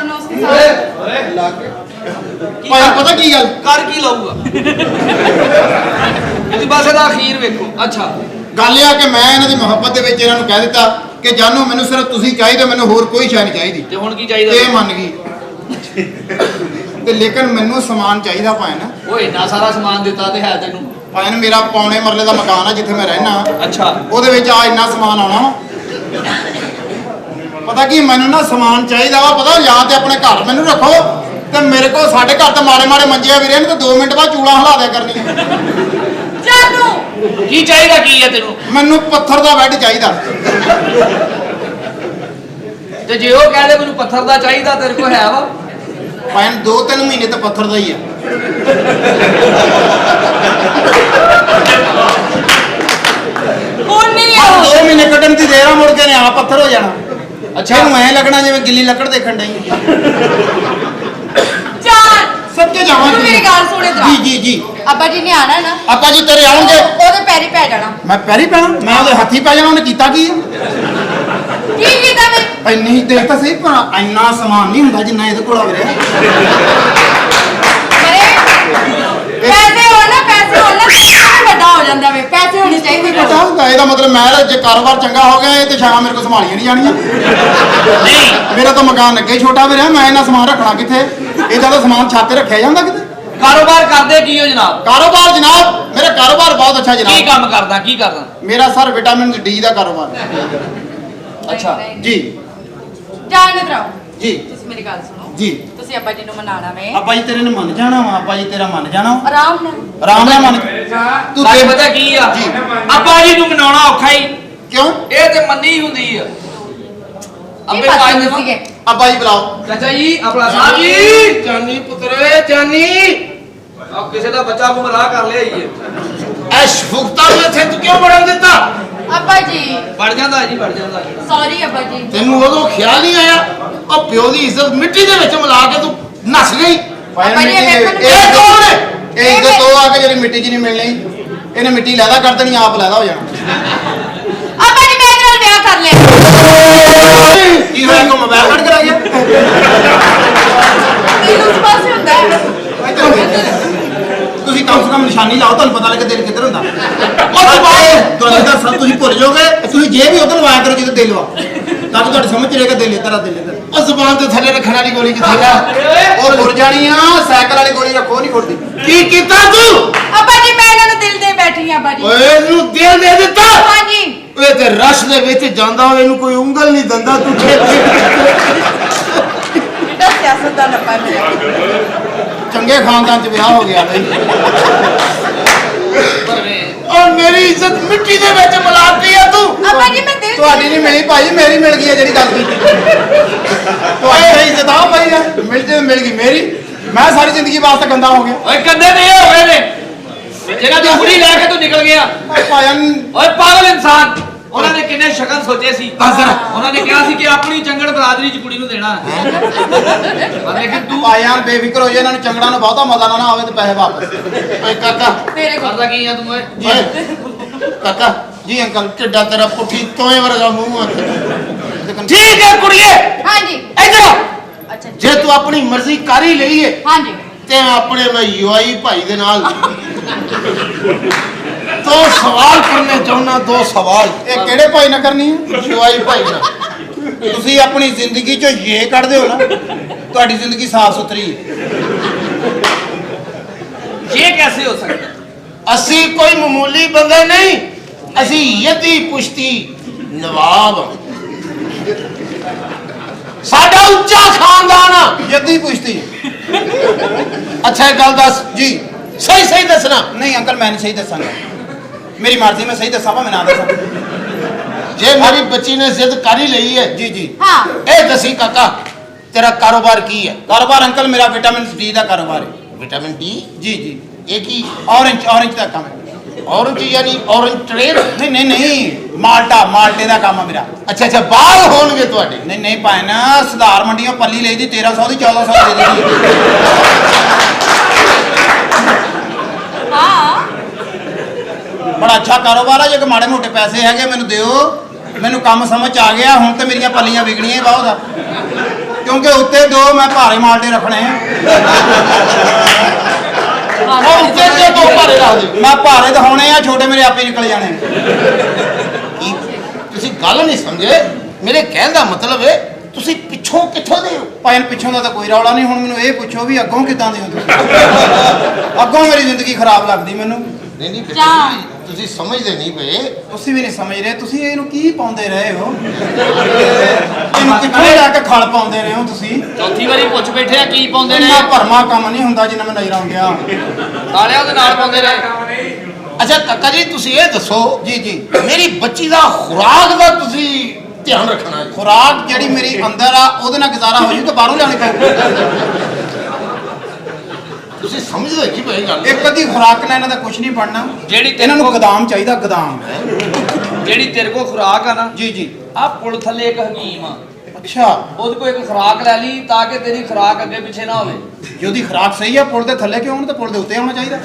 करना उसके साथ। ਭਾਈ ਪਤਾ ਕੀ ਗੱਲ कर की लाऊगा इस पासे दा अखीर वेखो। अच्छा ਗੱਲ ਇਹ ਆ ਕਿ ਮੈਂ ਇਹਨਾਂ ਦੀ ਮੁਹੱਬਤ ਦੇ ਵਿੱਚ ਇਹਨਾਂ ਨੂੰ ਕਹਿ ਦਿੱਤਾ ਕਿ ਜਾਨੋ ਮੈਨੂੰ ਸਿਰਫ ਤੁਸੀਂ ਚਾਹੀਦੇ, ਮੈਨੂੰ ਹੋਰ ਕੋਈ ਸ਼ੈ ਨਹੀਂ ਚਾਹੀਦੀ। ਤੇ ਹੁਣ ਕੀ ਚਾਹੀਦਾ? ਇਹ ਮੰਨ ਗਈ ਤੇ ਲੇਕਿਨ ਮੈਨੂੰ ਸਮਾਨ ਚਾਹੀਦਾ ਭਾਈ ਨਾ। ਓਏ ਇੰਨਾ ਸਾਰਾ ਸਮਾਨ ਦਿੱਤਾ ਤੇ ਹੈ ਤੈਨੂੰ? ਭਾਈ ਨੇ ਮੇਰਾ ਪੌਣੇ ਮਰਲੇ ਦਾ ਮਕਾਨ ਆ ਜਿੱਥੇ ਮੈਂ ਰਹਿਣਾ। ਅੱਛਾ ਉਹਦੇ ਵਿੱਚ ਆ ਇੰਨਾ ਸਮਾਨ ਆਉਣਾ। ਪਤਾ ਕੀ ਮੈਨੂੰ ਨਾ ਸਮਾਨ ਚਾਹੀਦਾ ਵਾ, ਪਤਾ ਜਾਂ ਤੇ ਆਪਣੇ ਘਰ ਮੈਨੂੰ ਰੱਖੋ ਤੇ ਮੇਰੇ ਕੋਲ ਸਾਡੇ ਘਰ ਤੇ ਮਾੜੇ ਮਾੜੇ ਮੰਜੇ ਆ ਵੀਰੇ ਨੇ ਤੇ 2 ਮਿੰਟ ਬਾਅਦ ਚੂੜਾ ਹਿਲਾ ਦਿਆ ਕਰਨੀ। जानू ਕੀ ਚਾਹੀਦਾ ਕੀ ਹੈ ਤੈਨੂੰ? ਮੈਨੂੰ ਪੱਥਰ ਦਾ ਬੈੱਡ ਚਾਹੀਦਾ। ਤੇ ਜੇ ਉਹ ਕਹਿੰਦੇ ਮੈਨੂੰ ਪੱਥਰ ਦਾ ਚਾਹੀਦਾ ਤੇਰੇ ਕੋਲ ਹੈ ਵਾ? ਭਾਈ 2-3 ਮਹੀਨੇ ਤਾਂ ਪੱਥਰ ਦਾ ਹੀ ਆ। कौन नहीं है 2 ਮਹੀਨੇ ਕੱਢਣ ਦੀ ਦੇਰ ਆ, ਮੁੜ ਕੇ ਨੇ ਆ ਪੱਥਰ ਹੋ ਜਾਣਾ। ਅੱਛਾ ਇਹਨੂੰ ਐ ਲੱਗਣਾ ਜਿਵੇਂ ਗਿੱਲੀ ਲੱਕੜ ਦੇਖਣ ਡਈ। जान ਸੱਚੇ तू ਜਾਵਾਂਗੇ। मेरी गल सुने जरा। ਜੀ ਜੀ ਜੀ अब्बा जी ने आना है ना, ਆਪਾਂ ਜੀ ਤੇਰੇ ਆਉਣਗੇ। ओदे पैरी पै जाना। ਮੈਂ ਪੈਰੀ ਪੈਣਾ, ਮੈਂ ਉਹਦੇ ਹੱਥੀ ਪੈ ਜਾਣਾ। ਉਹਨੇ ਕੀਤਾ ਕੀ ਆ? की कीता मैं? ਇੰਨੀ ਦੇਖ ਤਾਂ ਸਹੀ, ਪਰ ਇੰਨਾ ਸਮਾਨ ਨਹੀਂ ਹੁੰਦਾ ਜਿੰਨਾ ਇਹਦੇ ਕੋਲ ਆ ਵੀਰੇ। अरे पैसे हो ना बड़ा हो जाता वे, पैसे होने चाहिए। ਪਤਾ ਹੁੰਦਾ ਇਹਦਾ ਮਤਲਬ ਮੈਂ ਜੇ ਕਾਰੋਬਾਰ ਚੰਗਾ ਹੋ ਗਿਆ ਇਹ ਤੇ ਸ਼ਾਮ ਮੇਰੇ ਕੋਲ ਸੰਭਾਲੀਆਂ ਨਹੀਂ ਜਾਣੀਆਂ। ਨਹੀਂ ਮੇਰਾ ਤਾਂ ਮਕਾਨ ਅੱਗੇ ਛੋਟਾ ਵੀਰੇ, ਮੈਂ ਇਹਨਾਂ ਸਮਾਨ ਰੱਖਣਾ ਕਿੱਥੇ? ਇਹਦਾ ਤਾਂ ਸਮਾਨ ਛੱਤ ਤੇ ਰੱਖਿਆ ਜਾਂਦਾ ਕਿਤੇ। ਕਾਰੋਬਾਰ ਕਰਦੇ ਕੀ ਹੋ ਜਨਾਬ? ਕਾਰੋਬਾਰ ਜਨਾਬ ਮੇਰਾ ਕਾਰੋਬਾਰ ਬਹੁਤ ਅੱਛਾ ਕੀ ਜਨਾਬ। ਕੰਮ ਕਰਦਾ ਕੀ ਕਰਦਾ? ਮੇਰਾ ਸਰ ਵਿਟਾਮਿਨ ਡੀ ਦਾ ਕਾਰੋਬਾਰ। ਅੱਛਾ ਜੀ जान इधर आओ ਜੀ तुसी मेरी गल सुनो। ਜੀ तुसी अब्बा जी नु मनाना वे ਆਪਾਂ ਜੀ ਤੇਰੇ ਨੇ ਮੰਨ ਜਾਣਾ ਵਾ। ਆਪਾਂ ਜੀ ਤੇਰਾ ਮੰਨ ਜਾਣਾ ਵਾ। आराम नाल। ਆਰਾਮ ਨਾਲ ਮੰਨ। ਤੂੰ ਗੱਲ ਤੇ ਪਤਾ ਕੀ ਆ? ਜੀ। ਅੱਬਾ ਜੀ ਨੂੰ ਮਨਾਉਣਾ ਔਖਾ ਹੀ। ਕਿਉਂ? ਇਹ ਤੇ ਮੰਨੀ ਹੁੰਦੀ ਆ। की ਅੱਬੇ बात ਆਵਾਜ਼ करनी ਦੇਵਾਂ? सीगे? ਅੱਬਾ ਜੀ ਬੁਲਾਓ। ਚਾਚਾ ਜੀ ਆਪਣਾ ਸਾਹਿਬ ਜੀ ਜਾਨੀ ਪੁੱਤਰੇ ਜਾਨੀ ਆ ਕਿਸੇ ਦਾ ਬੱਚਾ ਗੁੰਮਰਾਹ ਕਰ ਲਿਆ ਹੀ ਹੈ। ਐਸ਼ ਫੁਕਤਾ ਨੂੰ ਇੱਥੇ ਤੂੰ ਕਿਉਂ ਵੜਨ ਦਿੱਤਾ? अब्बा जी ਵੜ ਜਾਂਦਾ ਜੀ ਵੜ ਜਾਂਦਾ। सॉरी अब्बा जी। ਤੈਨੂੰ ਉਦੋਂ ਖਿਆਲ ਨਹੀਂ ਆਇਆ? ਉਹ ਪਿਓ ਦੀ ਇੱਜ਼ਤ ਮਿੱਟੀ ਦੇ ਵਿੱਚ ਮਿਲਾ ਕੇ ਤੂੰ ਨੱਸ ਗਈ। ਅੱਬਾ ਜੀ, ਇਹ ਕੌਣ ਹੈ? ਇਹ ਇੱਜ਼ਤ ਉਹ ਆ ਕੇ ਜਿਹੜੀ ਮਿੱਟੀ 'ਚ ਨਹੀਂ ਮਿਲਣੀ। ਇਹਨੇ ਮਿੱਟੀ ਲੈਦਾ ਕਰ ਦੇਣੀ, ਆਪ ਲੈਦਾ ਹੋ ਜਾਣਾ। अब्बा जी मेरे नाल ब्याह कर ले। ਕੀ ਹੋਇਆ ਕੋ ਮੋਬਾਈਲ ਕੱਢ ਕਰਾ ਗਿਆ? दिल उस पास होता है। ਤੁਸੀਂ ਕਮ ਸੇ ਕਮ ਨਿਸ਼ਾਨੀ ਲਾਓ, ਤੁਹਾਨੂੰ ਪਤਾ ਲੱਗੇ ਦਿਲ ਕਿੱਧਰ ਹੁੰਦਾ। ਉਹ ਬਾਤ ਤੁਹਾਨੂੰ ਤਾਂ ਸਭ ਤੁਸੀਂ ਭੁੱਲ ਜਾਓਗੇ। ਤੁਸੀਂ ਜੇ ਵੀ ਉਧਰ ਲਵਾਇਆ ਕਰੋ ਜਿੱਥੇ ਦਿਲ ਵਾ, ਤਾਂ ਕਿ ਤੁਹਾਡੀ ਸਮਝ ਚ ਰਹੇਗਾ ਦਿਲ ਇੱਧਰ ਆ, ਦਿਲ ਇੱਧਰ। ਉਹ ਜ਼ੁਬਾਨ ਤੇ ਥੱਲੇ ਰੱਖਣ ਵਾਲੀ ਗੋਲੀ ਕਿੱਥੇ ਆ? ਉਹ ਫੁਰ ਜਾਣੀ ਆ, ਸਾਈਕਲ ਵਾਲੀ ਗੋਲੀ ਰੱਖੋ, ਨਹੀਂ ਫੁਰਦੀ। ਕੀ ਕੀਤਾ ਤੂੰ? अब्बा जी मैं इन्हां नु दिल दे बैठी हां अब्बा जी। ਓਏ ਇਹਨੂੰ ਦਿਲ ਦੇ ਦਿੱਤਾ? हां जी। ਓਏ ਤੇ ਰਸ਼ ਦੇ ਵਿੱਚ ਜਾਂਦਾ ਹੋਵੇ ਇਹਨੂੰ ਕੋਈ ਉਂਗਲ ਨਹੀਂ ਦਿੰਦਾ ਤੂੰ ਛੇਤੀ। बेटा सियासत दा नपा मेरा। ਚੰਗੇ ਖਾਨਦਾਨ ਚ ਵਿਆਹ ਹੋ ਗਿਆ ਬਈ। ਔਰ ਮੇਰੀ ਇੱਜ਼ਤ ਮਿੱਟੀ ਦੇ ਵਿੱਚ ਮਿਲਾਤੀ ਆ ਤੂੰ। अब्बा जी मैं दिल ਤੁਹਾਡੀ ਨਹੀਂ ਮਿਲੀ ਭਾਈ, ਮੇਰੀ ਮਿਲ ਗਈ ਹੈ ਜਿਹੜੀ ਗੱਲ ਕੀਤੀ। ਤੁਹਾਡੀ ਇੱਜ਼ਤ ਆ ਭਾਈ ਨਾ, ਮਿਲ ਗਈ ਮੇਰੀ। ਮੈਂ ਸਾਰੀ ਜ਼ਿੰਦਗੀ ਵਾਸਤੇ ਗੰਦਾ ਹੋ ਗਿਆ। ਓਏ ਕੰਦੇ ਨਹੀਂ ਹੋਏ ਨੇ ਜਿਹੜਾ ਤੂੰ ਕੁੜੀ ਲੈ ਕੇ ਤੂੰ ਨਿਕਲ ਗਿਆ। ਭਾਇਨ ਓਏ ਪਾਗਲ ਇਨਸਾਨ। ਉਹਨਾਂ ਨੇ ਕਿੰਨੇ ਸ਼ਗਨ ਸੋਚੇ ਸੀ। ਦੱਸ ਜ਼ਰਾ। ਉਹਨਾਂ ਨੇ ਕਿਹਾ ਸੀ ਕਿ ਆਪਣੀ ਚੰਗੜ ਬਰਾਦਰੀ ਚ ਕੁੜੀ ਨੂੰ ਦੇਣਾ ਹੈ। ਪਰ ਲੇਕਿਨ ਤੂੰ ਭਾਇਨ ਬੇਫਿਕਰ ਹੋ ਜਾ, ਇਹਨਾਂ ਨੂੰ ਚੰਗੜਾਂ ਨੂੰ ਬਹੁਤਾ ਮਜ਼ਾ ਨਾ ਆਵੇ ਤੇ ਪੈਸੇ ਵਾਪਸ। ਓਏ ਕਾਕਾ तेरे को ਕਰਦਾ ਕੀ ਆ ਤੂੰ ਓਏ? ਓਏ ਕਾਕਾ ਜੀ ਅੰਕਲ। ਕਿੱਡਾ ਤੇਰਾ ਪੁੱਠੀ ਤੋਏ ਵਰਗਾ ਮੂੰਹ ਆ। ਠੀਕ ਹੈ ਕੁੜੀਏ हां जी। ਇੱਧਰ ਆ। अच्छा ਜੇ ਤੂੰ ਆਪਣੀ ਮਰਜ਼ੀ ਕਰ ਹੀ ਲਈ ਏ हां जी। ਤੇ ਆਪਣੇ ਮੈਂ ਯੂਆਈ ਭਾਈ ਦੇ ਨਾਲ ਦੋ ਸਵਾਲ ਕਰਨੇ ਚਾਹੁੰਦਾ। ਦੋ ਸਵਾਲ। ਇਹ ਕਿਹੜੇ ਭਾਈ ਨਾਲ ਕਰਨੀ ਹੈ? ਯੂਆਈ ਭਾਈ ਨਾਲ। ਤੁਸੀਂ ਆਪਣੀ ਜ਼ਿੰਦਗੀ ਚੋਂ ਇਹ ਕੱਢਦੇ ਹੋ ਨਾ, ਤੁਹਾਡੀ ਜ਼ਿੰਦਗੀ ਸਾਫ਼ ਸੁਥਰੀ ਹੈ। ਇਹ ਕੈਸੇ ਹੋ ਸਕਦਾ? ਅਸੀਂ ਕੋਈ ਮਾਮੂਲੀ ਬੰਦੇ ਨਹੀਂ, ਅਸੀਂ ਯਦੀ ਪੁਸ਼ਤੀ ਨਵਾਬ ਹਾਂ। ਸਾਡਾ ਉੱਚਾ ਖਾਨਦਾਨ ਆ। ਜੱਦੀ ਪੁਸ਼ਤੀ। ਅੱਛਾ ਇਹ ਗੱਲ ਦੱਸ ਜੀ ਸਹੀ ਸਹੀ ਦੱਸਣਾ। ਨਹੀਂ ਅੰਕਲ, ਮੈਂ ਨਹੀਂ ਸਹੀ ਦੱਸਾਂਗਾ। ਮੇਰੀ ਮਰਜ਼ੀ, ਮੈਂ ਸਹੀ ਦੱਸਾਂ ਭਾਵੇਂ ਨਾ ਦੱਸਾਂ। ਜੇ ਮੇਰੀ ਬੱਚੀ ਨੇ ਜ਼ਿੱਦ ਕਰ ਹੀ ਲਈ ਹੈ ਜੀ ਜੀ। हां ਇਹ ਦੱਸੀ ਕਾਕਾ ਤੇਰਾ ਕਾਰੋਬਾਰ ਕੀ ਹੈ? ਕਾਰੋਬਾਰ ਅੰਕਲ ਮੇਰਾ ਵਿਟਾਮਿਨ ਡੀ ਦਾ ਕਾਰੋਬਾਰ ਹੈ। Vitamin D. ਜੀ ਜੀ। ਇਹ ਕੀ? ਔਰੰਜ ਦਾ ਕੰਮ ਹੈ। ਔਰੰਜ ਯਾਨੀ ਔਰੰਜ ਟ੍ਰੇਨ? ਨਹੀਂ ਮਾਲਟੇ ਦਾ ਕੰਮ ਹੈ ਮੇਰਾ। ਅੱਛਾ ਅੱਛਾ ਬਾਲ ਹੋਣਗੇ ਤੁਹਾਡੇ? ਨਹੀਂ ਭਾਈ ਨਾ, ਸੁਧਾਰ ਮੰਡੀਆਂ ਪੱਲੀ ਲਈ ਦੀ 1300 ਦੀ 1400 ਦੇ ਦੀ। हां ਬੜਾ ਅੱਛਾ ਕਾਰੋਬਾਰ ਹੈ। ਜੇ ਕਿ ਮਾੜੇ ਮੋਟੇ ਪੈਸੇ ਹੈਗੇ ਮੈਨੂੰ ਦਿਓ। ਮੈਨੂੰ ਕੰਮ ਸਮਝ ਆ ਗਿਆ ਹੁਣ ਤੇ ਮੇਰੀਆਂ ਪੱਲੀਆਂ ਵਿਗੜੀਆਂ ਹੀ ਬਹੁਤ ਆ। ਕਿਉਂਕਿ ਉੱਤੇ ਦੋ ਮੈਂ ਭਾਰੇ ਮਾਲਟੇ ਰੱਖਣੇ ਆ। ਉਹ ਉੱਤੇ ਜੇ ਦੋ ਭਾਰੇ ਰੱਖ ਦਿਓ। ਮੈਂ ਭਾਰੇ ਦਿਖਾਉਣੇ ਆ, ਛੋਟੇ ਮੇਰੇ ਆਪੇ ਨਿਕਲ ਜਾਣੇ। ਕੀ ਤੁਸੀਂ ਗੱਲ ਨਹੀਂ ਸਮਝੇ? ਮੇਰੇ ਕਹਿਣ ਦਾ ਮਤਲਬ ਹੈ ਤੁਸੀਂ ਪਿੱਛੋਂ ਕਿੱਥੋਂ ਦੇ ਹੋ? ਭਾਈ ਪਿੱਛੋਂ ਦਾ ਤਾਂ ਕੋਈ ਰੌਲਾ ਨਹੀਂ। ਹੁਣ ਮੈਨੂੰ ਇਹ ਪੁੱਛੋ ਵੀ ਅੱਗੋਂ ਕਿੱਦਾਂ ਦੇ ਹੋ ਤੁਸੀਂ? ਅੱਗੋਂ ਮੇਰੀ ਜ਼ਿੰਦਗੀ ਖਰਾਬ ਲੱਗਦੀ ਮੈਨੂੰ। ਨਹੀਂ ਨਹੀਂ ਕਿਆ? ਤੁਸੀਂ ਸਮਝਦੇ ਨਹੀਂ ਪਏ। ਤੁਸੀਂ ਵੀ ਨਹੀਂ ਸਮਝ ਰਹੇ। ਤੁਸੀਂ ਇਹਨੂੰ ਕੀ ਪਾਉਂਦੇ ਰਹੇ ਹੋ? ਇਹਨੂੰ ਕਿੱਥੋਂ ਲੈ ਕੇ ਖਲ ਪਾਉਂਦੇ ਰਹੇ ਹੋ ਤੁਸੀਂ? ਚੌਥੀ ਵਾਰੀ ਪੁੱਛ ਬੈਠੇ ਆ ਕੀ ਪਾਉਂਦੇ ਨੇ। ਇੰਨਾ ਭਰਮਾ ਕੰਮ ਨਹੀਂ ਹੁੰਦਾ ਜਿੰਨਾ ਮੈਂ ਨਜ਼ਰ ਆਉਂਦਿਆ। ਸਾਲਿਆਂ ਦੇ ਨਾਲ ਪਾਉਂਦੇ ਨੇ। ਅੱਛਾ ਕਾਕਾ ਜੀ ਤੁਸੀਂ ਇਹ ਦੱਸੋ, ਜੀ ਜੀ। ਮੇਰੀ ਬੱਚੀ ਦਾ ਖੁਰਾਕ ਦਾ ਤੁਸੀਂ ਧਿਆਨ ਰੱਖਣਾ ਹੈ। ਖੁਰਾਕ ਜਿਹੜੀ ਮੇਰੀ ਅੰਦਰ ਆ ਉਹਦੇ ਨਾਲ ਗੁਜ਼ਾਰਾ ਹੋ ਜੂ ਕਿ ਬਾਹਰੋਂ ਲਿਆਉਣੀ ਪਊ? ਤੁਸੀਂ ਸਮਝਦੇ ਨਹੀਂ ਪਏ ਗੱਲ। ਇੱਕ ਅੱਧੀ ਖੁਰਾਕ ਨਾਲ ਇਹਨਾਂ ਦਾ ਕੁਝ ਨਹੀਂ ਬਣਨਾ। ਜਿਹੜੀ ਇਹਨਾਂ ਨੂੰ ਗਦਾਮ ਚਾਹੀਦਾ, ਗਦਾਮ। ਜਿਹੜੀ ਤੇਰੇ ਕੋਲ ਖੁਰਾਕ ਆ ਨਾ, ਜੀ ਜੀ। ਆ ਪੁਲ ਥੱਲੇ ਇੱਕ ਹਕੀਮ ਆ, ਅੱਛਾ, ਉਹਦੇ ਕੋਲ ਇੱਕ ਖੁਰਾਕ ਲੈ ਲਈ ਤਾਂ ਕਿ ਤੇਰੀ ਖੁਰਾਕ ਅੱਗੇ ਪਿੱਛੇ ਨਾ ਹੋਵੇ। ਜੇ ਉਹਦੀ ਖੁਰਾਕ ਸਹੀ ਆ, ਪੁਲ ਦੇ ਥੱਲੇ ਕਿਉਂ ਉਹਨੂੰ ਤਾਂ ਪੁਲ ਦੇ ਉੱਤੇ ਆਉਣਾ ਚਾਹੀਦਾ।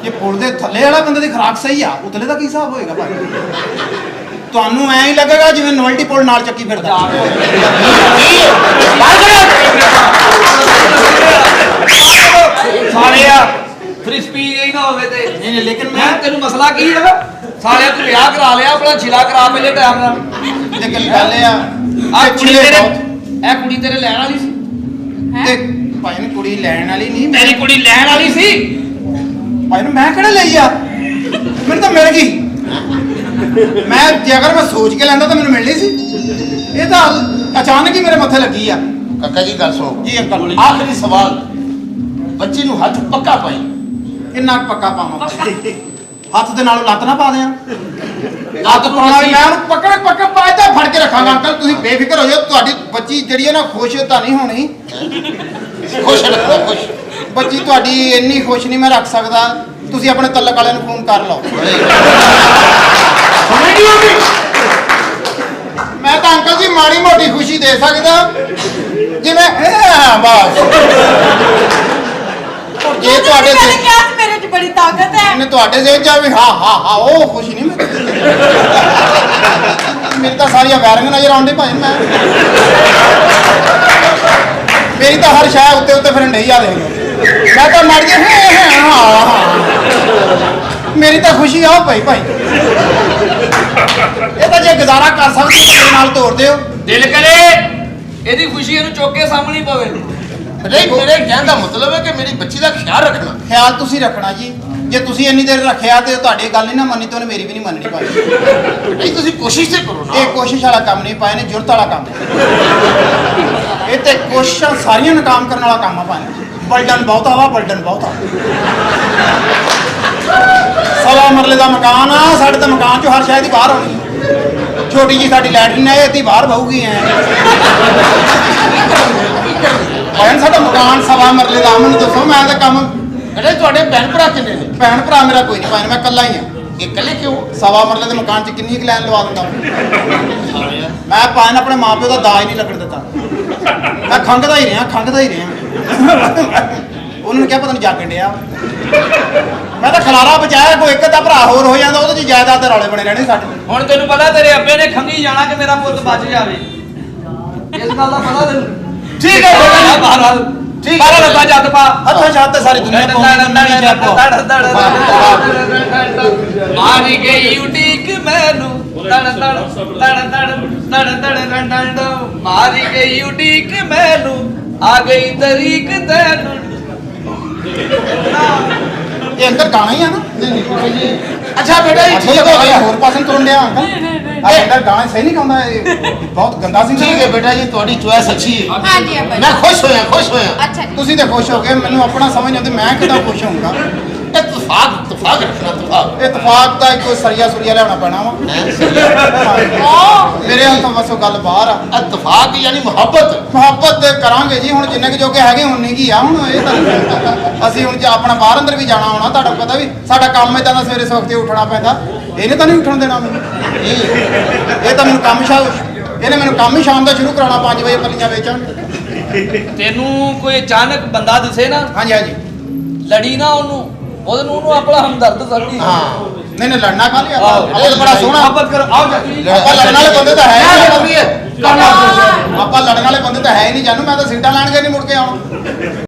ਜੇ ਪੁਲ ਦੇ ਥੱਲੇ ਵਾਲਾ ਬੰਦੇ ਦੀ ਖੁਰਾਕ ਸਹੀ ਆ, ਉਤਲੇ ਦਾ ਕੀ ਹਿਸਾਬ ਹੋਏਗਾ ਭਾਈ? ਤੁਹਾਨੂੰ ਐਂ ਹੀ ਲੱਗੇਗਾ ਜਿਵੇਂ ਨੋਵਲਟੀ ਪੁਲ ਨਾਲ ਚੱਕੀ ਫਿਰਦਾ। ਸਾਲਿਆ ਫ੍ਰੀ ਸਪੀਚ ਹੀ ਨਾ ਹੋਵੇ ਤੇ। ਨਹੀਂ ਲੇਕਿਨ ਮੈਂ ਤੈਨੂੰ ਮਸਲਾ ਕੀ ਹੈ? ਸਾਲਿਆ ਤੂੰ ਵਿਆਹ ਕਰਾ ਲਿਆ, ਆਪਣਾ ਛਿਲਾ ਕਰਾ ਪਹਿਲੇ ਟਾਈਮ ਨਾਲ। ਲੇਕਿਨ ਗੱਲ ਇਹ ਆ ਆ ਕਿ ਕੁੜੀ ਛਿਲੇ ਤੇਰੇ, ਬਹੁਤ। ਇਹ ਕੁੜੀ ਤੇਰੇ ਲੈਣ ਵਾਲੀ ਸੀ। ਤੇ ਭਾਈ ਨੂੰ ਕੁੜੀ ਲੈਣ ਵਾਲੀ ਨਹੀਂ। ਤੇਰੀ ਕੁੜੀ ਲੈਣ ਵਾਲੀ ਸੀ। ਭਾਈ ਨੂੰ ਮੈਂ ਕਿਹੜਾ ਲਈ ਆ? ਮੈਨੂੰ ਤਾਂ ਮਿਲ ਗਈ। ਮੈਂ ਜੇ ਅਗਰ ਮੈਂ ਸੋਚ ਕੇ ਲੈਂਦਾ ਤਾਂ ਮੈਨੂੰ ਮਿਲਣੀ ਸੀ। ਇਹ ਤਾਂ ਅਚਾਨਕ ਹੀ ਮੇਰੇ ਮੱਥੇ ਲੱਗੀ ਆ। ਕਾਕਾ ਜੀ ਗੱਲ ਸੁਣੋ। ਜੀ ਅੰਕਲ। ਆਖਰੀ ਸਵਾਲ, ਬੱਚੀ ਨੂੰ ਹੱਥ ਪੱਕਾ ਪਾਈ। ਕਿੰਨਾ ਕੁ ਪੱਕਾ ਪਾਵਾਂ? ਹੱਥ ਦੇ ਨਾਲੋਂ ਲੱਤ ਨਾ ਪਾ ਦਿਆਂ। ਲੱਤ ਪਾਉਣਾ ਵੀ ਮੈਂ ਉਹਨੂੰ ਪੱਕਾ ਪਾਇਦਾ ਫੜ ਕੇ ਰੱਖਾਂਗਾ। ਅੰਕਲ ਤੁਸੀਂ ਬੇਫਿਕਰ ਹੋ ਜਾਓ। ਤੁਹਾਡੀ ਬੱਚੀ ਜਿਹੜੀ ਹੈ ਨਾ ਖੁਸ਼ ਤਾਂ ਨਹੀਂ ਹੋਣੀ। ਖੁਸ਼ ਰੱਖੋ, ਖੁਸ਼। ਬੱਚੀ ਤੁਹਾਡੀ ਇੰਨੀ ਖੁਸ਼ ਨਹੀਂ ਮੈਂ ਰੱਖ ਸਕਦਾ। ਤੁਸੀਂ ਆਪਣੇ ਤਲਕ ਵਾਲਿਆਂ ਨੂੰ ਫੋਨ ਕਰ ਲਓ। ਮੈਂ ਤਾਂ ਅੰਕਲ ਜੀ ਮਾੜੀ ਮੋਟੀ ਖੁਸ਼ੀ ਦੇ ਸਕਦਾ, ਜਿਵੇਂ ਬਸ। ਜੇ ਤੁਹਾਡੇ ਮੈंने क्या मेरे च बड़ी ताकत है। ਇਹਨੇ ਤੁਹਾਡੇ ਦੇ ਜਾ ਵੀ ਹਾਂ ਉਹ ਖੁਸ਼ੀ ਨਹੀਂ ਮੈਂ। ਮੇਰੀ ਤਾਂ ਸਾਰੀਆਂ ਵਾਇਰਿੰਗ ਨਜ਼ਰ ਆਉਂਦੇ ਭਾਈ। ਮੇਰੀ ਤਾਂ ਹਰ ਸ਼ਾਇ ਉੱਤੇ ਫਿਰ ਨਹੀਂ ਆ ਦੇਖ। ਮੈਂ ਤਾਂ ਮਰ ਗਿਆ। ਹਾਂ ਮੇਰੀ ਤਾਂ ਖੁਸ਼ੀ ਆ ਭਾਈ। ਇਹ ਤਾਂ ਜੇ ਗੁਜ਼ਾਰਾ ਕਰ ਸਕਦੇ ਮੇਰੇ ਨਾਲ ਤੋੜ ਦਿਓ। ਦਿਲ ਕਰੇ ਇਹਦੀ ਖੁਸ਼ੀ ਇਹਨੂੰ ਚੁੱਕ ਕੇ ਸਾਹਮਣੇ ਪਵੇ। ਨਹੀਂ ਮੇਰੇ ਕਹਿਣ ਦਾ ਮਤਲਬ ਹੈ ਕਿ ਮੇਰੀ ਬੱਚੀ ਦਾ ਖਿਆਲ ਰੱਖਣਾ। ਖਿਆਲ ਤੁਸੀਂ ਰੱਖਣਾ ਜੀ। ਜੇ ਤੁਸੀਂ ਇੰਨੀ ਦੇਰ ਰੱਖਿਆ ਤੇ ਤੁਹਾਡੀ ਗੱਲ ਨਹੀਂ ਨਾ ਮੰਨੀ ਤੇ ਉਹਨੇ ਮੇਰੀ ਵੀ ਨਹੀਂ ਮੰਨਣੀ ਭਾਈ। ਨਹੀਂ ਤੁਸੀਂ ਕੋਸ਼ਿਸ਼ ਤੇ ਕਰੋ ਨਾ। ਇਹ ਕੋਸ਼ਿਸ਼ ਵਾਲਾ ਕੰਮ ਨਹੀਂ ਪਾਏ ਨੇ, ਜੁਰਤ ਵਾਲਾ ਕੰਮ ਹੈ। ਇਹ ਤੇ ਕੋਸ਼ਿਸ਼ਾਂ ਸਾਰੀਆਂ ਨਾਕਾਮ ਕਰਨ ਵਾਲਾ ਕੰਮ ਆ ਭਾਈ। ਬਲਡਨ ਬਹੁਤਾ ਵਾ, ਬਲਡਨ ਬਹੁਤਾ। ਸਵਾ ਮਰਲੇ ਦਾ ਮਕਾਨ ਆ ਸਾਡੇ, ਤਾਂ ਮਕਾਨ ਚੋਂ ਹਰ ਸ਼ਾਇਦ ਹੀ ਬਾਹਰ ਆਉਣੀ। ਛੋਟੀ ਜੀ ਸਾਡੀ ਲੈਟਰਿਨ ਹੈ, ਇਹਦੀ ਬਾਹਰ ਬਹੂਗੀ ਐ। ਭੈਣ ਸਾਡਾ ਮਕਾਨ ਸਵਾ ਮਰਲੇ ਦਾ। ਮੈਨੂੰ ਦੱਸੋ ਮੈਂ ਤਾਂ ਕੰਮ। ਅਰੇ ਤੁਹਾਡੇ ਭੈਣ ਭਰਾ ਕਿੰਨੇ ਨੇ? ਭੈਣ ਭਰਾ ਮੇਰਾ ਕੋਈ ਨਹੀਂ ਭਾਈ, ਮੈਂ ਇਕੱਲਾ ਹੀ ਆ। ਇਹ ਇਕੱਲੇ ਕਿਉਂ? ਸਵਾ ਮਰਲੇ ਦੇ ਮਕਾਨ 'ਚ ਕਿੰਨੀ ਕੁ ਲਾਈਨ ਲਵਾ ਦਿੰਦਾ ਮੈਂ। ਭਾਈ ਆਪਣੇ ਮਾਂ ਪਿਓ ਦਾ ਦਾਜ ਨਹੀਂ ਲੱਗਣ ਦਿੱਤਾ। ਮੈਂ ਖੰਘਦਾ ਹੀ ਰਿਹਾ। ਉਹਨਾਂ ਨੂੰ ਕਿਹਾ ਪਤਾ ਨਹੀਂ ਜਾਗਣ ਡਿਆ। ਮੈਂ ਤਾਂ ਖਲਾਰਾ ਬਚਾਇਆ। ਕੋਈ ਇੱਕ ਅੱਧਾ ਭਰਾ ਹੋਰ ਹੋ ਜਾਂਦਾ ਉਹਦੇ 'ਚ ਜਾਇਦਾਦ ਦੇ ਰੌਲੇ ਬਣੇ ਰਹਿਣੇ ਸਾਡੇ। ਹੁਣ ਤੈਨੂੰ ਪਤਾ ਤੇਰੇ ਅੱਬੇ ਨੇ ਖੰਗੀ ਜਾਣਾ ਕਿ ਮੇਰਾ ਪੁੱਤ ਬਚ ਜਾਵੇ। ਇਸ ਗੱਲ ਦਾ ਪਤਾ ਤੈਨੂੰ? ਠੀਕ ਹੈ ਬੇਟਾ। ਮਹਾਰਾਜ ਠੀਕ ਬਾਰਾ ਹੈ। ਲੱਗਾ ਜੱਟ ਪਾ। ਹੱਥਾਂ ਛੱਤ ਤੇ ਸਾਰੀ ਦੁਨੀਆ ਮਾਰੀ ਗਈ ਉਡੀਕ ਮੈਨੂੰ ਤੜ ਤੜ ਤੜ ਤੜ ਤੜ ਤੜ ਤੜ ਮਾਰੀ ਗਈ ਉਡੀਕ ਮੈਨੂੰ ਆ ਗਈ ਤਰੀਕ ਤੈਨੂੰ। ਇਹ ਅੰਦਰ ਗਾਣਾ ਹੀ ਆ ਨਾ। ਅੱਛਾ ਬੇਟਾ ਜੀ ਠੀਕ ਹੋ ਗਿਆ। ਹੋਰ ਪਾਸੋਂ ਤੁਰਨ ਡਿਆ ਅੰਕਲ। ਅੰਦਰ ਗਾਣਾ ਸਹੀ ਨਹੀਂ ਗਾਉਂਦਾ। ਇਹ ਬਹੁਤ ਗੰਦਾ ਸੀ। ਠੀਕ ਹੈ ਬੇਟਾ ਜੀ ਤੁਹਾਡੀ ਚੁਆਇਸ ਅੱਛੀ ਹੈ। हाँ जी अब्बा ਮੈਂ जी। ਖੁਸ਼ ਹੋਇਆ। अच्छा जी। ਤੁਸੀਂ ਤੇ ਖੁਸ਼ ਹੋ ਗਏ। ਮੈਨੂੰ ਆਪਣਾ ਸਮਝ ਨਹੀਂ ਆਉਂਦੀ ਮੈਂ ਕਿੱਦਾਂ ਖੁਸ਼ ਹੋਊਂਗਾ। ਇਤਫਾਕ ਰੱਖਣਾ। ਇਤਫਾਕ ਦਾ ਕੋਈ ਸਰੀਆ ਸੁਰੀਆ ਲਿਆਉਣਾ ਪੈਣਾ ਵਾ। ਮੇਰੇ ਹੱਥੋਂ ਬਸੋ ਗੱਲ ਬਾਹਰ ਆ। ਇਤਫਾਕ ਯਾਨੀ ਮੁਹੱਬਤ ਤੇ ਕਰਾਂਗੇ ਜੀ। ਹੁਣ ਜਿੰਨੇ ਕੁ ਜੋਗੇ ਹੈਗੇ ਹੁਣ ਨਹੀਂ ਕੀ ਆ। ਹੁਣ ਇਹ ਤਾਂ ਅਸੀਂ ਹੁਣ ਜੇ ਆਪਣਾ ਬਾਹਰ ਅੰਦਰ ਵੀ ਜਾਣਾ ਹੋਣਾ, ਤੁਹਾਡਾ ਪਤਾ ਵੀ ਸਾਡਾ ਕੰਮ ਇਦਾਂ ਦਾ ਸਵੇਰੇ ਸਵਖਤੇ ਉੱਠਣਾ ਪੈਂਦਾ। ਇਹਨੇ ਤਾਂ ਨਹੀਂ ਉੱਠਣ ਦੇਣਾ ਮੈਨੂੰ। ਇਹ ਤਾਂ ਮੈਨੂੰ ਕੰਮ ਇਹਨੇ ਮੈਨੂੰ ਕੰਮ ਹੀ ਸ਼ਾਮ ਦਾ ਸ਼ੁਰੂ ਕਰਾਉਣਾ 5 ਵਜੇ ਪੱਲੀਆਂ ਵੇਚਣ। ਤੈਨੂੰ ਕੋਈ ਅਚਾਨਕ ਬੰਦਾ ਦਿਸੇ ਨਾ, ਹਾਂਜੀ ਲੜੀ ਨਾ ਉਹਨੂੰ ਆਪਣਾ ਹਮਦਰਦ ਸਮਝੀ। ਹਾਂ ਨਹੀਂ ਨਹੀਂ ਲੜਨਾ ਖਾ ਲਿਆ ਆਹੋ, ਇਹ ਬੜਾ ਸੋਹਣਾ ਮੁਹੱਬਤ ਕਰੋ ਆਓ ਜਾ ਆਪਾਂ ਲੜਨ ਵਾਲੇ ਬੰਦੇ ਤਾਂ ਹੈ ਹੀ ਮੈਂ ਨਹੀਂ। ਕਰੀਏ ਆਪਾਂ ਲੜਨ ਵਾਲੇ ਬੰਦੇ ਤਾਂ ਹੈ ਹੀ ਨਹੀਂ ਜਾਨੂ ਮੈਂ ਤਾਂ ਸੀਟਾਂ ਲੈਣਗੇ ਨਹੀਂ ਮੁੜ ਕੇ ਆਉਣਾ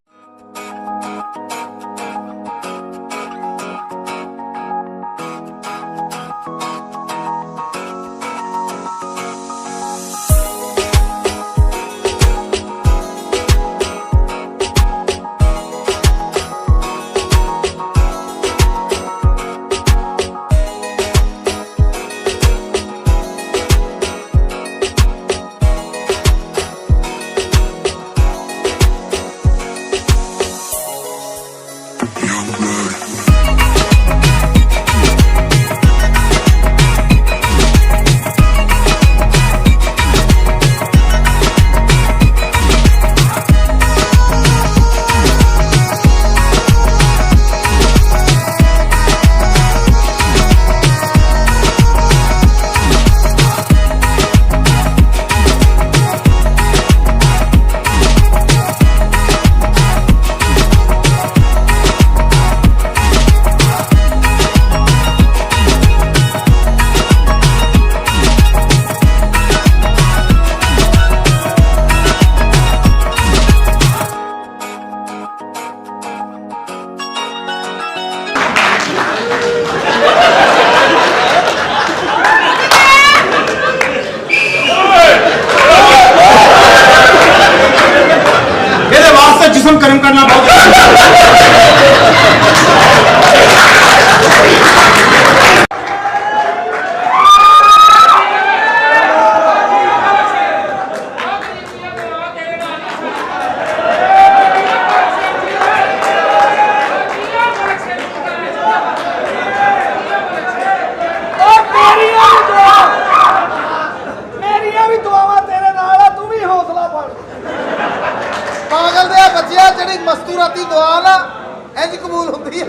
ਇਹਦੇ ਵਾਸਤੇ ਜਿਸਮ ਕਰਮ ਕਰਨਾ ਬਹੁਤ ਮੇਰੀਆਂ ਵੀ ਦੁਆਵਾਂ ਤੇਰੇ ਨਾਲ ਆ ਤੂੰ ਵੀ ਹੌਸਲਾ ਫੜ ਪਾਗਲ ਦੇ ਬੱਚਿਆ ਜਿਹੜੀ ਮਸਤੂਰਾਤੀ ਦੁਆ ਨਾ ਇੰਜ ਕਬੂਲ ਹੁੰਦੀ ਹੈ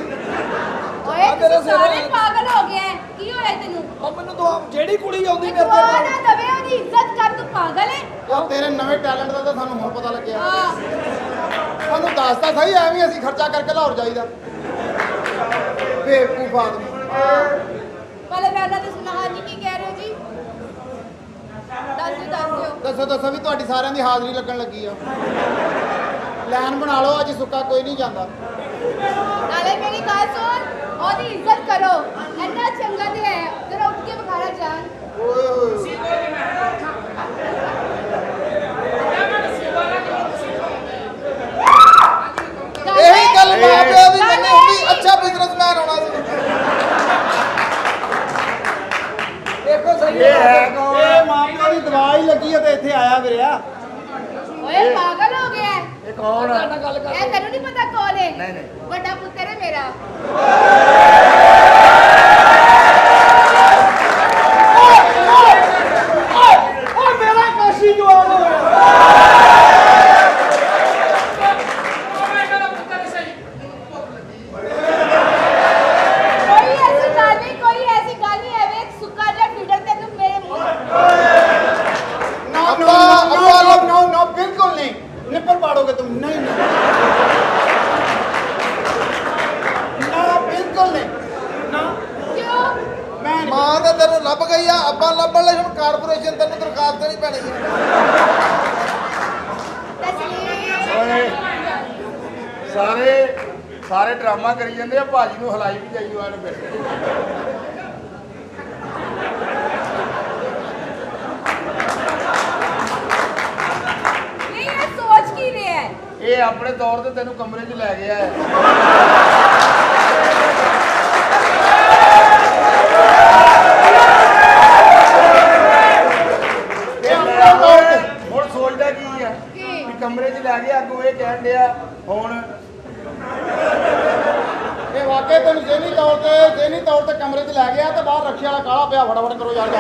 ਓਏ ਤੁਸੀਂ ਸਾਰੇ ਪਾਗਲ ਹੋ ਗਏ ਹੈ। ਕੀ ਹੋਇਆ ਤੈਨੂੰ ਉਹ ਮੈਨੂੰ ਦੁਆ ਜਿਹੜੀ ਕੁੜੀ ਆਉਂਦੀ ਮੇਰੇ ਦੁਆ ਕੋਲ ਨਾ ਦਵੇ ਉਹਦੀ ਇੱਜ਼ਤ ਕਰ ਤੂੰ ਪਾਗਲ ਹੈ ਉਹ ਤੇਰੇ ਨਵੇਂ ਟੈਲੈਂਟ ਦਾ ਤਾਂ ਸਾਨੂੰ ਹੁਣ ਪਤਾ ਲੱਗਿਆ ਹਾਂ ਸਾਨੂੰ ਦੱਸਦਾ ਸਹੀ ਐਵੇਂ ਅਸੀਂ ਖਰਚਾ ਕਰਕੇ ਲਾਹੌਰ ਜਾਈਦਾ ਬੇਵਕੂਫ ਆਦਮੀ ਪਹਿਲੇ ਮੈਂ ਉਹਨਾਂ ਦੀ ਸੁਨਾਹ ਜੀ ਕੀ ਕਹਿ ਰਹੇ ਹੋ ਜੀ ਦੱਸਿਓ ਦੱਸੋ ਦੱਸੋ ਵੀ ਤੁਹਾਡੀ ਸਾਰਿਆਂ ਦੀ ਹਾਜ਼ਰੀ ਲੱਗਣ ਲੱਗੀ ਆ ਲਾਈਨ ਬਣਾ ਲਓ ਅੱਜ ਸੁੱਕਾ ਕੋਈ ਨਹੀਂ ਜਾਂਦਾ ਨਾਲੇ ਮੇਰੀ ਗੱਲ ਸੁਣ ਉਹਦੀ ਇੱਜ਼ਤ ਕਰੋ ਇੰਨਾ ਚੰਗਾ ਤੇ ਹੈ ਜਰਾ ਉੱਠ ਕੇ ਬਖਾਰਾ ਜਾਨ ਓਏ ਹੋਏ ਇਹੀ ਗੱਲ ਮਾਂ ਪਿਓ ਦੀ ਮੰਨੀ ਹੁੰਦੀ ਅੱਛਾ ਬਿਜ਼ਨਸਮੈਨ ਹੋਣਾ ਸੀ ਦੇਖੋ ਸਹੀ ਇਹ ਮਾਂ ਪਿਓ ਦੀ ਦਵਾ ਹੀ ਲੱਗੀ ਆ ਤੇ ਇੱਥੇ ਆਇਆ ਵੀਰਿਆ ਓਏ ਪਾਗਲ ਹੋ ਗਿਆ ਹੈ। ਇਹ ਕੌਣ ਆ ਗੱਲ ਕਰ ਇਹ ਤੈਨੂੰ ਨਹੀਂ ਪਤਾ ਕੌਣ ਹੈ ਨਹੀਂ, ਨਹੀਂ। ਵੱਡਾ ਪੁੱਤਰ ਹੈ ਮੇਰਾ ਓਏ ਮੇਰਾ ਕਾਸ਼ੀ ਜਵਾਨ ਹੋਇਆ ਕੋਈ ਐਸੀ ਗੱਲ ਨਹੀਂ ਐਵੇਂ ਇੱਕ ਸੁੱਕਾ ਜਿਹਾ ਫੀਡਰ ਤੈਨੂੰ ਮੇਰੇ ਮੂੰਹ नो बिल्कुल नहीं निप्पल पाड़ोगे तुम नहीं नहीं ना बिल्कुल नहीं ना ਕਿਉਂ मैं ਮਾਂ ਤਾਂ ਤੈਨੂੰ ਲੱਭ ਗਈ ਆ ਅੱਬਾ ਲੱਭਣ ਲਈ ਹੁਣ ਕਾਰਪੋਰੇਸ਼ਨ ਤੈਨੂੰ ਦਰਖਾਸਤ ਦੇਣੀ ਪੈਣੀ ਹੈ ਤਸਲੀਮ ਸਾਰੇ ਡਰਾਮਾ ਕਰੀ ਜਾਂਦੇ ਆ ਭਾਜੀ ਨੂੰ ਹਲਾਈ ਵੀ ਜਾਈਓ ਆਣ ਫਿਰ ਨਹੀਂ ਇਹ ਸੋਚ ਕੀ ਰਿਹਾ ਹੈ ਇਹ ਆਪਣੇ ਤੌਰ ਤੇ ਤੈਨੂੰ ਕਮਰੇ 'ਚ ਲੈ ਗਿਆ ਹੈ ਹੁਣ ਸੋਚਦਾ ਕੀ ਆ ਕੀ ਵੀ ਕਮਰੇ 'ਚ ਲੈ ਗਿਆ ਅੱਗੋਂ ਇਹ ਕਹਿਣ ਡਿਆ ਹੁਣ ये वाकई तुम जेनी तौर ते कमरे च लै गया तो बाहर रक्षे वाला काला पिया फटाफट करो यार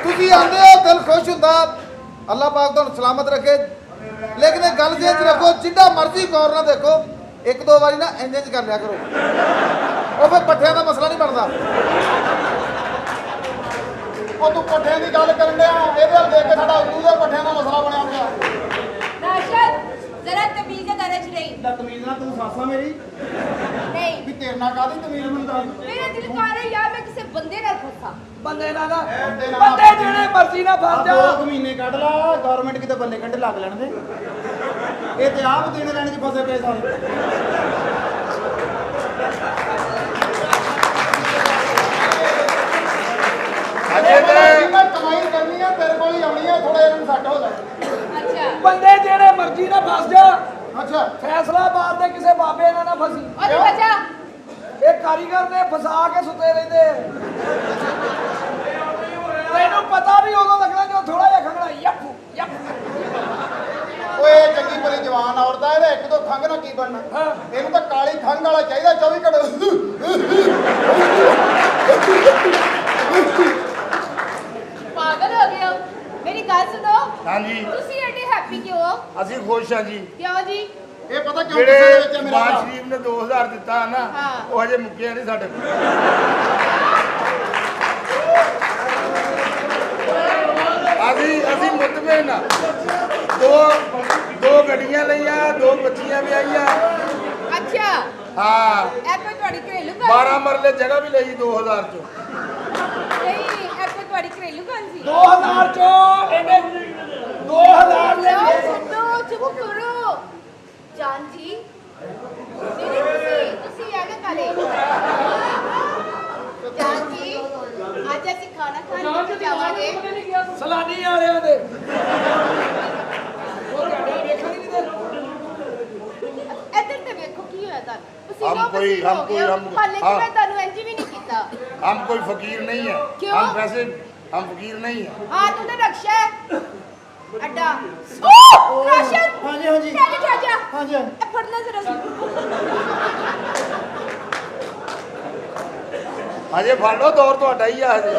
ਤੁਸੀਂ ਆਂਦੇ ਹੋ ਦਿਲ ਖੁਸ਼ ਹੁੰਦਾ ਅੱਲਾਹ ਪਾਕ ਤੁਹਾਨੂੰ ਸਲਾਮਤ ਰੱਖੇ ਲੇਕਿਨ ਇਹ ਗੱਲ ਜੇ ਰੱਖੋ ਜਿੱਡਾ ਮਰਜ਼ੀ ਗੌਰ ਨਾਲ ਦੇਖੋ ਇੱਕ ਦੋ ਵਾਰੀ ਨਾ ਇੰਜ ਕਰ ਲਿਆ ਕਰੋ ਉਹ ਫਿਰ ਪੱਠਿਆਂ ਦਾ ਮਸਲਾ ਨਹੀਂ ਬਣਦਾ ਉਹ ਤੂੰ ਪੱਠਿਆਂ ਦੀ ਗੱਲ ਕਰਨ ਡਿਆ ਇਹਦੇ ਵੱਲ ਦੇਖ ਕੇ ਸਾਡਾ ਉਲੂ ਦੇ ਪੱਠਿਆਂ ਦਾ ਮਸਲਾ ਬਣਿਆ ਹੋਇਆ राशद जरा तमीज़ दर्ज नहीं ਤਮੀਜ਼ ਨਾਲ ਤੂੰ ਸਾਸਾ ਮੇਰੀ ਨਹੀਂ। ਵੀ ਤੇਰੇ ਨਾਲ ਕਾਹਦੀ ਤਮੀਜ਼ ਮੈਨੂੰ ਦੱਸ। ਮੇਰਾ ਦਿਲ ਕਰ ਰਿਹਾ ਯਾਰ ਮੈਂ ਕਿਸੇ ਬੰਦੇ ਨਾਲ ਫਸਾਂ। ਬੰਦੇ ਨਾਲ ਨਾ ਬੰਦੇ ਨਾਲ। ਬੰਦੇ ਜਿਹੜੇ ਮਰਜ਼ੀ ਨਾ ਫਸ ਆਹ ਜਾ 2 ਮਹੀਨੇ ਕੱਢ ਲਾ ਗਵਰਨਮੈਂਟ ਕਿਤੇ ਬੰਦੇ ਕੰਢੇ ਲੱਗ ਲੈਣ ਦੇ। ਇਹ ਤੇ ਆਪ ਦੇਣੇ ਲੈਣ 'ਚ ਫਸੇ ਪਏ ਸਾਰੇ। ਅਜੇ ਤੇ ਮੈਂ ਕਮਾਈ ਕਰਨੀ ਆ ਤੇਰੇ ਕੋਲ ਹੀ ਆਉਣੀ ਆ ਥੋੜਾ ਜਿਹਾ ਸੈੱਟ ਹੋ ਜਾ। ਅੱਛਾ ਬੰਦੇ ਜਿਹੜੇ ਮਰਜ਼ੀ ਨਾ ਫਸ ਜਾ ਅੱਛਾ ਫੈਸਲਾਬਾਦ ਦੇ ਕਿਸੇ ਬਾਬੇ ਨਾਲ ਨਾ ਫਸੀ ਉਹਦੀ ਵਜ੍ਹਾ ਇਹ ਕਾਰੀਗਰ ਨੇ ਫਸਾ ਕੇ ਸੁੱਤੇ ਰਹਿੰਦੇ ਤੈਨੂੰ ਪਤਾ ਵੀ ਉਦੋਂ ਲੱਗਣਾ ਜਦੋਂ ਥੋੜਾ ਜਿਹਾ ਖੰਗਣਾ ਯੱਪ ਯੱਪ ਓਏ ਚੰਗੀ ਭਲੀ ਜਵਾਨ ਔਰਤ ਆ ਇਹਦੇ ਇੱਕ ਦੋ ਖੰਘ ਨਾਲ ਕੀ ਬਣਨਾ। ਹਾਂ। ਇਹਨੂੰ ਤਾਂ ਕਾਲੀ ਖੰਘ ਵਾਲਾ ਚਾਹੀਦਾ 24 ਘੰਟੇ। ਪਾਗਲ ਹੋ ਗਏ ਹੋ। ਮੇਰੀ ਗੱਲ ਸੁਣੋ ਹਾਂਜੀ ਤੁਸੀਂ ਐਡੇ ਹੈਪੀ ਕਿਉਂ ਹੋ? ਅਸੀਂ ਖੁਸ਼ ਹਾਂ ਜੀ ਕਿਉਂ ਜੀ? ਇਹ ਪਤਾ ਕਿਉਂ ਗੁੱਸੇ ਦੇ ਵਿੱਚ ਜਿਹੜੇ ਆ ਮੇਰਾ ਬਾਦ ਭਰਾ? ਸ਼ਰੀਫ ਨੇ 2000 ਦਿੱਤਾ ਨਾ ਹਾਂ। ਉਹ ਹਜੇ ਮੁੱਕਿਆ ਨਹੀਂ ਸਾਡੇ ਕੋਲ। ਅਸੀਂ ਮੁਤਮਿਨ ਆ ਦੋ ਗੱਡੀਆਂ ਲਈਆਂ 2 ਬੱਚੀਆਂ ਵੀ ਆਈਆਂ ਅੱਛਾ ਹਾਂ ਇਹ ਕੋਈ ਤੁਹਾਡੀ ਘਰੇਲੂ ਗੱਲ 12 ਮਰਲੇ ਜਗ੍ਹਾ ਵੀ ਲਈ 2000 ਚੋਂ। ਨਹੀਂ ਇਹ ਕੋਈ ਤੁਹਾਡੀ ਘਰੇਲੂ ਗੱਲ ਸੀ 2000 ਚੋਂ ਇਹਨੇ 2000 ਲੈ ਲਓ, ਕੇ ਸੁਣੋ ਚੁੱਪ ਕਰੋ ਜਾਨ ਜੀ ਨਹੀਂ ਤੁਸੀਂ ਆਗੇ ਕਾਲੇ ਜਾਨ ਜੀ ਅੱਜ ਅਸੀਂ ਖਾਣਾ ਖਾਣ ਲਈ ਜਾਵਾਂਗੇ ਸਲਾਨੀ ਵਾਲਿਆਂ ਦੇ ਉਹ ਕਹਿੰਦੇ ਵੇਖਣ ਹੀ ਨਹੀਂ ਦੇ ਇੱਧਰ ਤੇ ਵੇਖੋ ਕੀ ਹੋਇਆ ਤੁਹਾਨੂੰ ਤੁਸੀਂ ਹਮ ਲੋਕ ਕੋਈ- ਪਸੀਨੇ ਹੋ ਹਮ ਗਏ ਕੋਈ- ਹੋ। ਹਮ- ਹਾਲੇ ਕਿ हाँ। ਮੈਂ ਤੁਹਾਨੂੰ ਇੰਜ ਵੀ ਨਹੀਂ ਕੀਤਾ हम कोई फकीर नहीं है क्यों? हम वैसे हम फकीर नहीं है ਹਾਂ ਤੂੰ ਤਾਂ ਰਕਸ਼ਾ ਹੈ ਅੱਡਾ ਓ ਰਾਸ਼ਨ ਹਾਂਜੀ ਹਾਂਜੀ ਚੱਲ ਜਾ ਜਾ ਹਾਂਜੀ ਇਹ ਫੜਨਾ ਜ਼ਰਾ हजे फड़ लो दौर तो ही है हजे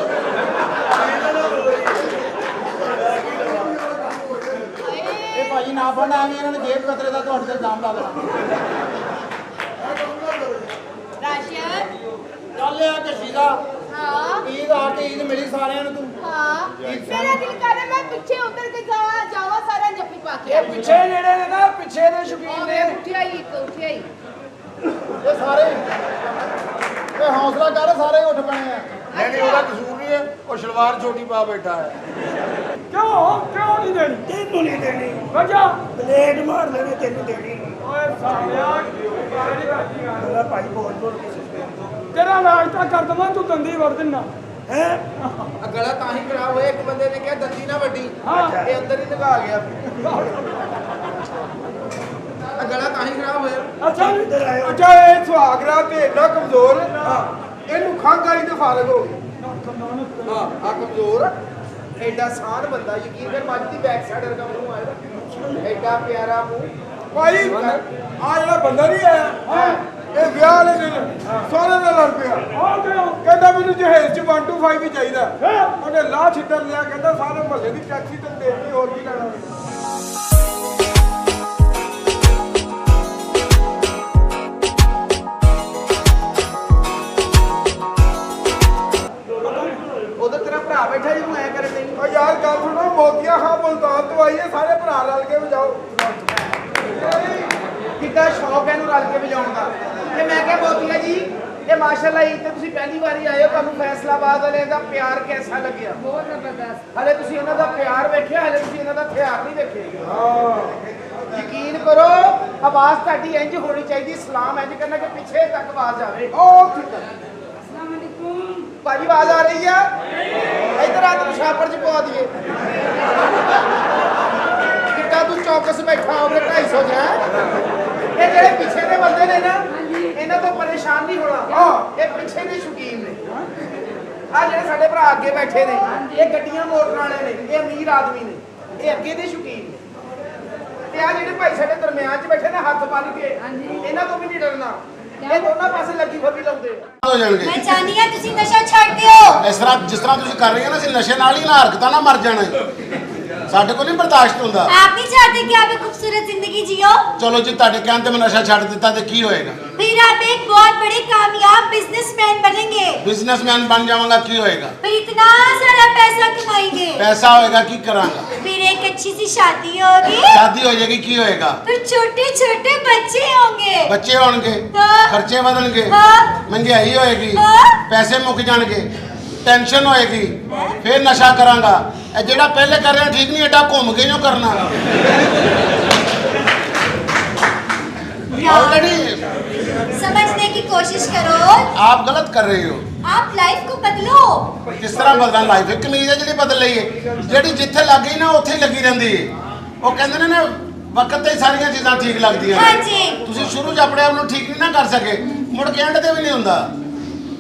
ਇਹ ਭਾਜੀ ਨਾ ਫੜਨਾ ਐਵੇਂ ਇਹਨਾਂ ਨੇ ਜੇਬ ਕਤਰੇ ਦਾ ਤੁਹਾਡੇ ਤੇ ਇਲਜ਼ਾਮ ਲਾ ਦੇਣਾ। ਰਾਸ਼ਨ ਚੱਲ ਆ ਕੱਸ਼ੀ ਦਾ ਹਾਂ ਈਦ ਆ ਕੇ ਈਦ ਮਿਲੀ ਸਾਰਿਆਂ ਨੂੰ ਤੂੰ। ਹਾਂ ਮੇਰਾ ਦਿਲ ਕਰ ਰਿਹਾ ਮੈਂ ਪਿੱਛੇ ਉਤਰ ਕੇ ਜਾਵਾਂ ਸਾਰਾ ਜੱਫੀ ਪਾ ਕੇ ਇਹ ਪਿੱਛੇ ਜਿਹੜੇ ਨੇ ਨਾ ਪਿੱਛੇ ਦੇ ਸ਼ੌਕੀਨ ਨੇ ਉੱਠਿਆ ਹੀ ਇੱਕ ਉੱਠਿਆ ਹੀ ਇਹ ਸਾਰੇ ਇਹ ਹੌਸਲਾ ਕਰ ਸਾਰੇ ਉੱਠ ਪਏ ਆ। नहीं ਉਹਦਾ ਕਸੂਰ ਨਹੀਂ ਹੈ ਉਹ ਸ਼ਲਵਾਰ ਛੋਟੀ ਪਾ ਬੈਠਾ ਹੈ ਕਿਉਂ ਨਹੀਂ ਦੇਣੀ ਤੈਨੂੰ ਨਹੀਂ ਦੇਣੀ ਵਜਾ ਬਲੇਡ ਮਾਰ ਲੈਣੇ ਤੈਨੂੰ ਦੇਣੀ ਓਏ ਸਾਲਿਆ ਮੇਰਾ ਭਾਈ ਬੋਲ ਤੇਰਾ ਇਲਾਜ ਤਾਂ ਕਰ ਦਵਾਂ ਤੂੰ ਦੰਦੀ ਵੜ ਦਿੰਨਾ ਹੈ ਗਲਾ ਤਾਂ ਹੀ ਖਰਾਬ ਹੋਇਆ ਇੱਕ ਬੰਦੇ ਨੇ ਕਿਹਾ ਦੰਦੀ ਨਾ ਵੱਡੀ ਹਾਂ। ਇਹ ਅੰਦਰ ਹੀ ਲਗਾ ਗਿਆ ਗਲਾ ਤਾਂ ਹੀ ਖਰਾਬ ਹੋਇਆ ਅੱਛਾ ਇਹ ਸੁਹਾਗਰਾ ਤੇ ਇੰਨਾ ਕਮਜ਼ੋਰ ਇਹਨੂੰ ਖੰਘ ਆਈ ਤੇ ਫਾਰਗ ਹੋ ਗਈ ਹਾਂ ਆ ਕਮਜ਼ੋਰ ਐਡਾ ਸਾਨ ਬੰਦਾ ਯਕੀਨ ਕਰ ਮੱਝ ਦੀ ਬੈਕ ਸਾਈਡ ਵਰਗਾ ਮੂੰਹ ਆਇਆ ਐਡਾ ਪਿਆਰਾ ਮੂੰਹ ਭਾਈ ਆ ਜਿਹੜਾ ਬੰਦਾ ਨਹੀਂ ਆਇਆ ਇਹ ਵਿਆਹ ਵਾਲੇ ਦਿਨ ਸੋਹਣੇ ਨਾਲ ਲੜ ਪਿਆ ਕਹਿੰਦਾ ਮੈਨੂੰ ਜਹੇਜ਼ ਚ 1 to 5 ਹੀ ਚਾਹੀਦਾ ਉਹਨੇ ਲਾਹ ਛਿੱਟਰ ਲਿਆ ਕਹਿੰਦਾ ਸਾਰੇ ਮਹੱਲੇ ਦੀ ਟੈਕਸੀ ਤੇ ਦੇਣੀ ਹੋਰ ਕੀ ਲੈਣਾ ਉਧਰ ਤੇਰਾ ਭਰਾ ਬੈਠਾ ਜਿਹਨੂੰ ਐ ਕਰਨ ਨਹੀਂ ਓ ਯਾਰ ਗੱਲ ਸੁਣੋ ਮੋਤੀਆ ਖਾਂ ਮੁਲਤਾਨ ਤੋਂ ਆਈ ਹੈ ਸਾਰੇ ਭਰਾ ਰਲ ਕੇ ਵਜਾਓ ਕਿੱਡਾ ਸ਼ੌਕ ਹੈ ਇਹਨੂੰ ਰਲ ਕੇ ਵਜਾਉਣ ਦਾ ਤੇ ਮੈਂ ਕਿਹਾ ਮੋਤੀਆ ਜੀ ਇਹ ਮਾਸ਼ਾਅੱਲਾ ਈਦ ਤੇ ਤੁਸੀਂ ਪਹਿਲੀ ਵਾਰੀ ਆਏ ਹੋ ਤੁਹਾਨੂੰ ਫੈਸਲਾਬਾਦ ਵਾਲਿਆਂ ਦਾ ਪਿਆਰ ਕਿਹਦਾ ਲੱਗਿਆ ਬਹੁਤ ਜ਼ਬਰਦਸਤ ਹਲੇ ਤੁਸੀਂ ਇਹਨਾਂ ਦਾ ਪਿਆਰ ਵੇਖਿਆ ਹਲੇ ਤੁਸੀਂ ਇਹਨਾਂ ਦਾ ਹਥਿਆਰ ਨਹੀਂ ਵੇਖੇ ਯਕੀਨ ਕਰੋ ਆਵਾਜ਼ ਤੁਹਾਡੀ ਇੰਜ ਹੋਣੀ ਚਾਹੀਦੀ ਸਲਾਮ ਇੰਜ ਕਰਨਾ ਕਿ ਪਿੱਛੇ ਤੱਕ ਆਵਾਜ਼ ਆਵੇ ਉਹ ਠੀਕ ਹੈ ਭਾਜੀ ਆਵਾਜ਼ ਆ ਰਹੀ ਆ ਇਧਰ ਆ ਤੈਨੂੰ ਛਾਪੜ ਚ ਪਵਾ ਦਈਏ ਕਿੱਡਾ ਤੂੰ ਚੌਕਸ ਬੈਠਾ ਹੋਵੇ 250 ਜਾ ਇਹ ਜਿਹੜੇ ਪਿੱਛੇ ਦੇ ਬੰਦੇ ਨੇ ਨਾ ਇਹਨਾਂ ਤੋਂ ਪਰੇਸ਼ਾਨ ਨਹੀਂ ਹੋਣਾ ਇਹ ਪਿੱਛੇ ਦੇ ਸ਼ੌਕੀਨ ਨੇ ਆ ਜਿਹੜੇ ਸਾਡੇ ਭਰਾ ਅੱਗੇ ਬੈਠੇ ਨੇ ਇਹ ਗੱਡੀਆਂ ਮੋਟਰਾਂ ਵਾਲੇ ਨੇ ਇਹ ਅਮੀਰ ਆਦਮੀ ਨੇ ਇਹ ਅੱਗੇ ਦੇ ਸ਼ੌਕੀਨ ਨੇ ਤੇ ਆ ਜਿਹੜੇ ਭਾਈ ਸਾਡੇ ਦਰਮਿਆਨ 'ਚ ਬੈਠੇ ਨੇ ਹੱਥ ਬੰਨ ਕੇ ਇਹਨਾਂ ਤੋਂ ਵੀ ਨਹੀਂ ਡਰਨਾ ਇਹ ਦੋਨਾਂ ਪਾਸੇ ਲੱਗੀ ਫੱਬੀ ਲਾਉਂਦੇ ਆ ਹੋ ਜਾਣਗੇ ਮੈਂ ਚਾਹਨੀ ਆ ਤੁਸੀਂ ਨਸ਼ਾ ਛੱਡ ਦਿਓ ਇਸ ਤਰ੍ਹਾਂ ਜਿਸ ਤਰ੍ਹਾਂ ਤੁਸੀਂ ਕਰ ਰਹੇ ਹੋ ਨਾ ਅਸੀਂ ਨਸ਼ੇ ਨਾਲ ਹੀ ਨਾ ਹਰਕਤਾਂ ਨਾ ਮਰ ਜਾਣਾ ਸਾਡੇ ਕੋਲ ਨਹੀਂ ਬਰਦਾਸ਼ਤ ਹੁੰਦਾ। आप नहीं चाहते कि आप एक खूबसूरत जिंदगी जियो ਚਲੋ ਜੀ ਤੁਹਾਡੇ ਕਹਿਣ ਤੇ ਮੈਂ ਨਸ਼ਾ ਛੱਡ ਦਿੱਤਾ ਤੇ ਕੀ ਹੋਏਗਾ? फिर आप एक बहुत बड़े कामयाब बिजनेसमैन बनेंगे ਬਿਜ਼ਨਸਮੈਨ ਬਣ ਜਾਵਾਂਗਾ ਕੀ ਹੋਏਗਾ? फिर इतना सारा पैसा कमाएंगे ਪੈਸਾ ਹੋਏਗਾ ਕੀ ਕਰਾਂਗਾ? फिर एक अच्छी सी शादी होगी, शादी हो जाएगी की होएगा? फिर छोटे छोटे बच्चे होंगे। ਬੱਚੇ ਹੋਣਗੇ, हाँ। ਖਰਚੇ ਵਧਣਗੇ, हाँ। ਮਹਿੰਗਾਈ ਹੋਏਗੀ, हाँ। ਪੈਸੇ ਮੁੱਕ ਜਾਣਗੇ, ਟੈਨਸ਼ਨ ਹੋਏਗੀ, ਫਿਰ ਨਸ਼ਾ ਕਰਾਂਗਾ। ਇਹ ਜਿਹੜਾ ਪਹਿਲੇ ਕਰ ਰਿਹਾ ਠੀਕ ਨਹੀਂ, ਐਡਾ ਘੁੰਮ ਕੇ ਜੋ ਕਰਨਾ। ऑलरेडी समझने की कोशिश करो, आप गलत कर रहे हो। आप लाइफ को बदलो। ਕਿਸ ਤਰ੍ਹਾਂ ਬਦਲਣਾ ਲਾਈਫ? ਇੱਕ ਕਮੀਜ਼ ਹੈ ਜਿਹੜੀ ਬਦਲ ਲਈਏ, ਜਿਹੜੀ ਜਿੱਥੇ ਲੱਗ ਗਈ ਨਾ ਉੱਥੇ ਹੀ ਲੱਗੀ ਰਹਿੰਦੀ ਹੈ। ਉਹ ਕਹਿੰਦੇ ਨੇ ਨਾ ਵਕਤ ਤੇ ਹੀ ਸਾਰੀਆਂ ਚੀਜ਼ਾਂ ਠੀਕ ਲੱਗਦੀਆਂ ਨੇ। ਹਾਂਜੀ। ਤੁਸੀਂ ਸ਼ੁਰੂ 'ਚ ਆਪਣੇ ਆਪ ਨੂੰ ਠੀਕ ਨਹੀਂ ਨਾ ਕਰ ਸਕੇ, ਮੁੜ ਕੇ ਐਂਡ ਤੇ ਵੀ ਨਹੀਂ ਹੁੰਦਾ।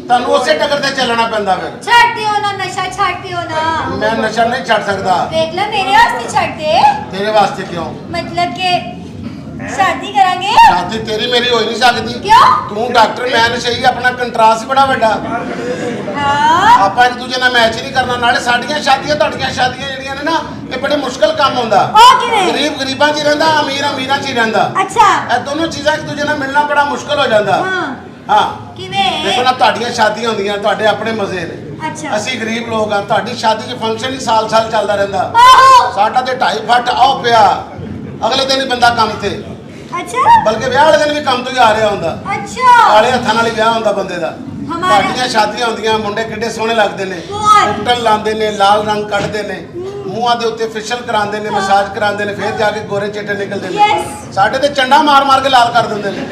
ਤੁਹਾਨੂੰ ਉਸੇ ਟੱਕਰ ਤੇ ਚੱਲਣਾ ਪੈਂਦਾ ਫਿਰ। छाड़ते हो ना नशा, छाड़ते हो ना। ਮੈਂ ਨਸ਼ਾ ਨਹੀਂ ਛੱਡ ਸਕਦਾ। देख लो मेरे वास्ते छाड़ दे, ਤੇਰੇ ਵਾਸਤੇ ਕਿਉਂ? मतलब के शादी करांगे। ਸ਼ਾਦੀ ਤੇਰੀ ਮੇਰੀ ਹੋ ਹੀ ਨਹੀਂ ਸਕਦੀ। क्यों? ਤੂੰ ਡਾਕਟਰ, ਮੈਂ ਨਸ਼ਈ, ਆਪਣਾ ਕੰਟਰਾਸਟ ਹੀ ਬੜਾ ਵੱਡਾ। हाँ। ਆਪਾਂ ਇੱਕ ਦੂਜੇ ਨਾਲ ਮੈਚ ਹੀ ਨਹੀਂ ਕਰਨਾ। ਨਾਲੇ ਸਾਡੀਆਂ ਸ਼ਾਦੀਆਂ ਤੁਹਾਡੀਆਂ ਸ਼ਾਦੀਆਂ ਜਿਹੜੀਆਂ ਨੇ ਨਾ, ਇਹ ਬੜੇ ਮੁਸ਼ਕਲ ਕੰਮ ਹੁੰਦਾ। ਉਹ ਕਿਵੇਂ? ਗਰੀਬ ਗਰੀਬਾਂ 'ਚ ਹੀ ਰਹਿੰਦਾ, ਅਮੀਰ ਅਮੀਰਾਂ 'ਚ ਹੀ ਰਹਿੰਦਾ। अच्छा। ਇਹ ਦੋਨੋਂ ਚੀਜ਼ਾਂ ਇੱਕ ਦੂਜੇ ਨਾਲ ਮਿਲਣਾ ਬੜਾ ਮੁਸ਼ਕਲ ਹੋ ਜਾਂਦਾ। हाँ। ਹਾਂ किवें? ਦੇਖੋ ਨਾ, ਤੁਹਾਡੀਆਂ ਸ਼ਾਦੀਆਂ ਹੁੰਦੀਆਂ, ਤੁਹਾਡੇ ਆਪਣੇ ਮਜ਼ੇ ਨੇ। अच्छा। ਅਸੀਂ ਗਰੀਬ ਲੋਕ ਆ, ਤੁਹਾਡੀ ਸ਼ਾਦੀ 'ਚ ਫੰਕਸ਼ਨ ਹੀ ਸਾਲ ਸਾਲ ਚੱਲਦਾ ਰਹਿੰਦਾ। आहो। ਸਾਡਾ ਤੇ 2.5 ਫੁੱਟ ਆਉ ਪਿਆ, ਅਗਲੇ ਦਿਨ ਹੀ ਬੰਦਾ ਕੰਮ ਤੇ, अच्छा। ਬਲਕਿ ਵਿਆਹ ਵਾਲੇ ਦਿਨ ਵੀ ਕੰਮ ਤੋਂ ਹੀ ਆ ਰਿਹਾ ਹੁੰਦਾ। अच्छा। ਕਾਲੇ ਹੱਥਾਂ ਨਾਲ ਹੀ ਵਿਆਹ ਹੁੰਦਾ ਬੰਦੇ ਦਾ। ਹਮਾਰਾ- ਤੁਹਾਡੀਆਂ ਸ਼ਾਦੀਆਂ ਹੁੰਦੀਆਂ, ਮੁੰਡੇ ਕਿੱਡੇ ਸੋਹਣੇ ਲੱਗਦੇ ਨੇ, ਬਹੁਤ। ਉੱਟਣ ਲਾਉਂਦੇ ਨੇ, ਲਾਲ ਰੰਗ ਕੱਢਦੇ ਨੇ, ਮੂੰਹਾਂ ਦੇ ਉੱਤੇ ਫੇਸ਼ੀਅਲ ਕਰਾਉਂਦੇ ਨੇ, ਮਸਾਜ ਕਰਾਉਂਦੇ ਨੇ, ਫਿਰ ਜਾ ਕੇ ਗੋਰੇ ਚਿੱਟੇ ਨਿਕਲਦੇ ਨੇ। Yes। ਸਾਡੇ ਤੇ ਚੰਡਾ ਮਾਰ ਮਾਰ ਕੇ ਲਾਲ ਕਰ ਦਿੰਦੇ ਨੇ।